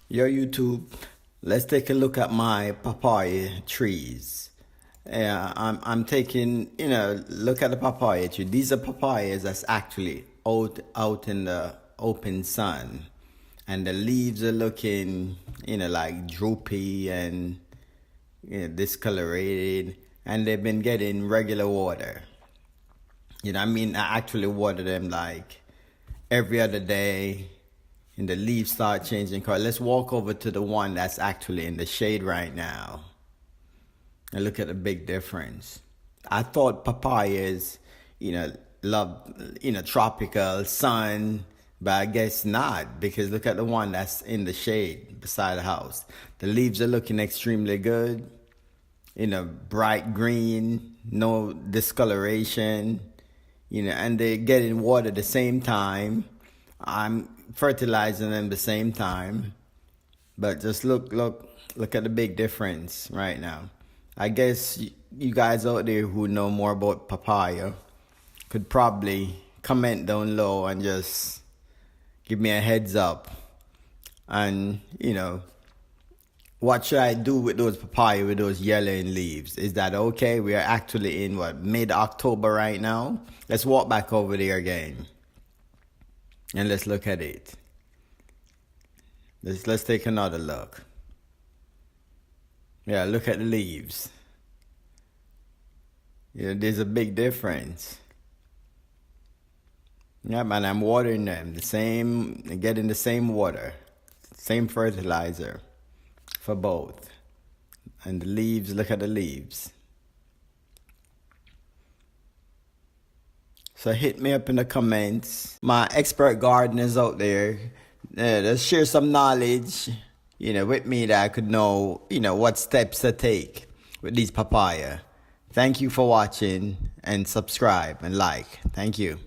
Yo YouTube, let's take a look at my papaya trees. Yeah, I'm taking, look at the papaya tree. These are papayas that's actually out in the open sun. And the leaves are looking, like droopy and discolorated. And they've been getting regular water. I actually water them like every other day. And the leaves start changing color. Let's walk over to the one that's actually in the shade right now. And look at the big difference. I thought papayas, love, tropical sun, but I guess not, because look at the one that's in the shade beside the house. The leaves are looking extremely good. Bright green, no discoloration, and they're getting water at the same time. I'm fertilizing them the same time, but just look at the big difference right now. I guess you guys out there who know more about papaya could probably comment down low and just give me a heads up. And what should I do with those papaya with those yellowing leaves? Is that okay? We are actually in mid-October right now. Let's walk back over there again. And let's look at it. Let's take another look. Yeah, look at the leaves. There's a big difference. Yeah, man, I'm watering them getting the same water, same fertilizer for both. And the leaves, look at the leaves. So hit me up in the comments. My expert gardeners out there, let's share some knowledge, with me that I could know, what steps to take with these papaya. Thank you for watching and subscribe and like. Thank you.